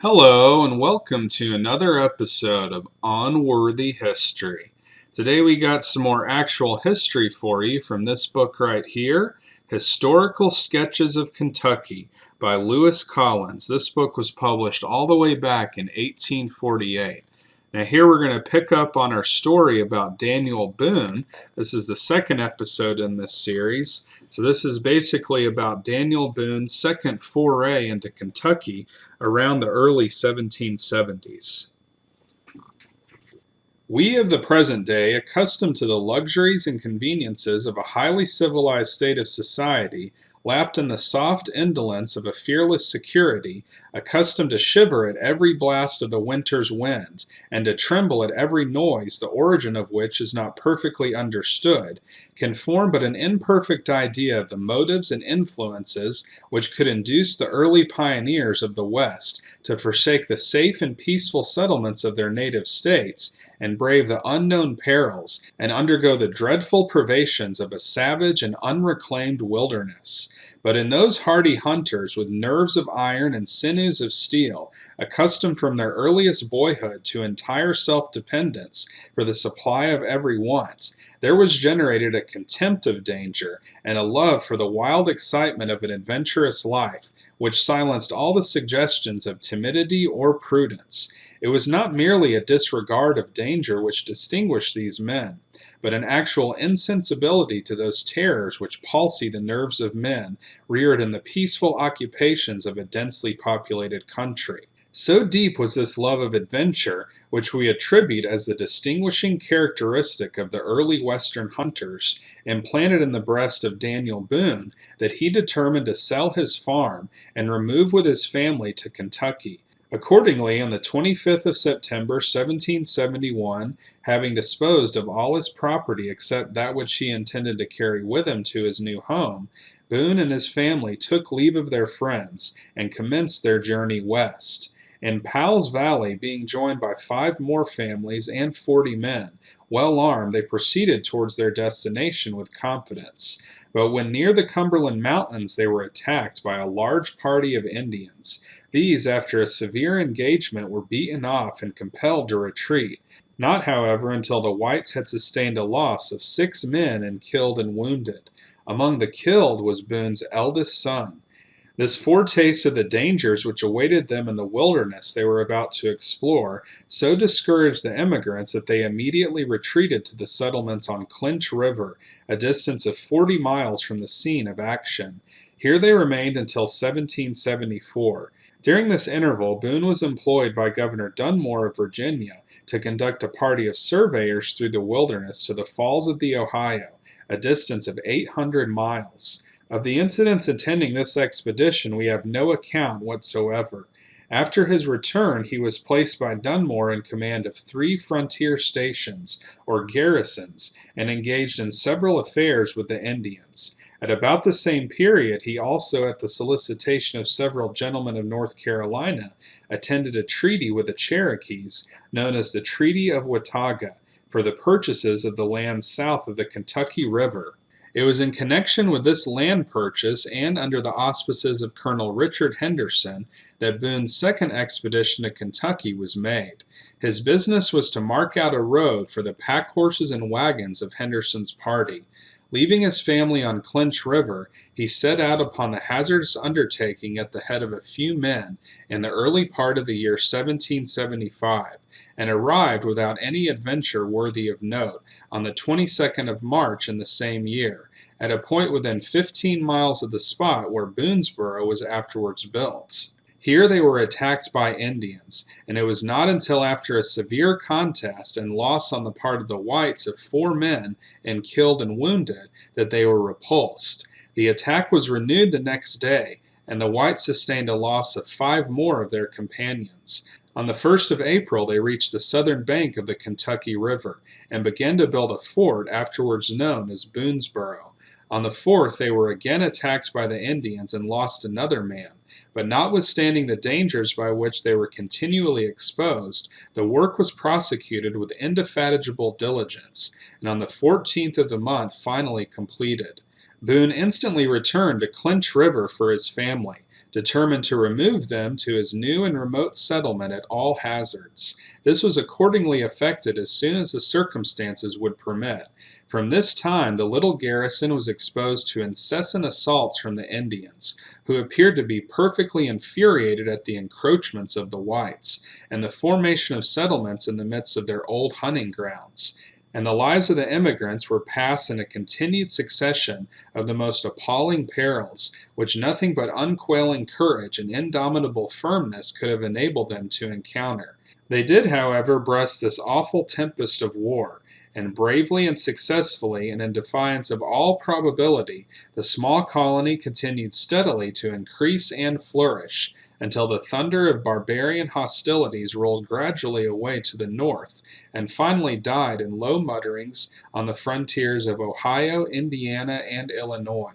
Hello, and welcome to another episode of Unworthy History. Today we got some more actual history for you from this book right here, Historical Sketches of Kentucky by Lewis Collins. This book was published all the way back in 1848. Now here we're going to pick up on our story about Daniel Boone. This is the second episode in this series. So this is basically about Daniel Boone's second foray into Kentucky around the early 1770s. We of the present day, accustomed to the luxuries and conveniences of a highly civilized state of society, lapped in the soft indolence of a fearless security, accustomed to shiver at every blast of the winter's wind, and to tremble at every noise the origin of which is not perfectly understood, can form but an imperfect idea of the motives and influences which could induce the early pioneers of the West to forsake the safe and peaceful settlements of their native states, and brave the unknown perils, and undergo the dreadful privations of a savage and unreclaimed wilderness. But in those hardy hunters, with nerves of iron and sinews of steel, accustomed from their earliest boyhood to entire self-dependence for the supply of every want, there was generated a contempt of danger and a love for the wild excitement of an adventurous life, which silenced all the suggestions of timidity or prudence. It was not merely a disregard of danger which distinguished these men, but an actual insensibility to those terrors which palsy the nerves of men reared in the peaceful occupations of a densely populated country. So deep was this love of adventure, which we attribute as the distinguishing characteristic of the early Western hunters, implanted in the breast of Daniel Boone, that he determined to sell his farm and remove with his family to Kentucky. Accordingly, on the 25th of September, 1771, having disposed of all his property except that which he intended to carry with him to his new home, Boone and his family took leave of their friends and commenced their journey west. In Powell's Valley, being joined by 5 more families and 40 men, well armed, they proceeded towards their destination with confidence. But when near the Cumberland Mountains, they were attacked by a large party of Indians. These, after a severe engagement, were beaten off and compelled to retreat, not, however, until the whites had sustained a loss of 6 men in killed and wounded. Among the killed was Boone's eldest son. This foretaste of the dangers which awaited them in the wilderness they were about to explore so discouraged the emigrants that they immediately retreated to the settlements on Clinch River, a distance of 40 miles from the scene of action. Here they remained until 1774. During this interval, Boone was employed by Governor Dunmore of Virginia to conduct a party of surveyors through the wilderness to the Falls of the Ohio, a distance of 800 miles. Of the incidents attending this expedition we have no account whatsoever. After his return, he was placed by Dunmore in command of 3 frontier stations, or garrisons, and engaged in several affairs with the Indians. At about the same period, he also, at the solicitation of several gentlemen of North Carolina, attended a treaty with the Cherokees, known as the Treaty of Watauga, for the purchases of the land south of the Kentucky River. It was in connection with this land purchase and under the auspices of Colonel Richard Henderson that Boone's second expedition to Kentucky was made. His business was to mark out a road for the pack horses and wagons of Henderson's party. Leaving his family on Clinch River, he set out upon the hazardous undertaking at the head of a few men in the early part of the year 1775, and arrived without any adventure worthy of note on the 22nd of March in the same year, at a point within 15 miles of the spot where Boonsborough was afterwards built. Here they were attacked by Indians, and it was not until after a severe contest and loss on the part of the whites of 4 men in killed and wounded that they were repulsed. The attack was renewed the next day, and the whites sustained a loss of 5 more of their companions. On the 1st of April they reached the southern bank of the Kentucky River, and began to build a fort afterwards known as Boonsborough. On the 4th they were again attacked by the Indians and lost another man, but notwithstanding the dangers by which they were continually exposed, the work was prosecuted with indefatigable diligence, and on the 14th of the month finally completed. Boone instantly returned to Clinch River for his family, determined to remove them to his new and remote settlement at all hazards. This was accordingly effected as soon as the circumstances would permit. From this time the little garrison was exposed to incessant assaults from the Indians, who appeared to be perfectly infuriated at the encroachments of the whites, and the formation of settlements in the midst of their old hunting grounds. And the lives of the immigrants were passed in a continued succession of the most appalling perils, which nothing but unquailing courage and indomitable firmness could have enabled them to encounter. They did, however, breast this awful tempest of war, and bravely and successfully, and in defiance of all probability, the small colony continued steadily to increase and flourish, until the thunder of barbarian hostilities rolled gradually away to the north, and finally died in low mutterings on the frontiers of Ohio, Indiana, and Illinois.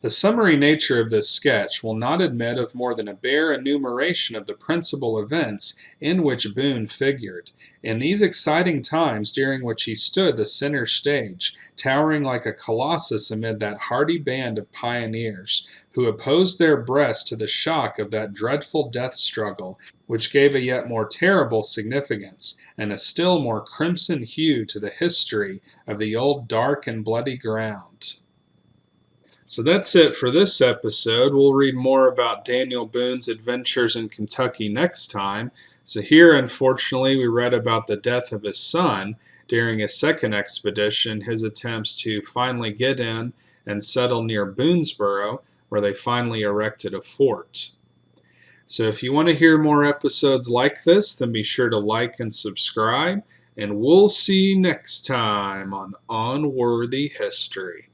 The summary nature of this sketch will not admit of more than a bare enumeration of the principal events in which Boone figured. In these exciting times during which he stood the center stage, towering like a colossus amid that hardy band of pioneers, who opposed their breasts to the shock of that dreadful death struggle, which gave a yet more terrible significance, and a still more crimson hue to the history of the old dark and bloody ground. So that's it for this episode. We'll read more about Daniel Boone's adventures in Kentucky next time. So here, unfortunately, we read about the death of his son during his second expedition, his attempts to finally get in and settle near Boonsborough, where they finally erected a fort. So if you want to hear more episodes like this, then be sure to like and subscribe, and we'll see you next time on Unworthy History.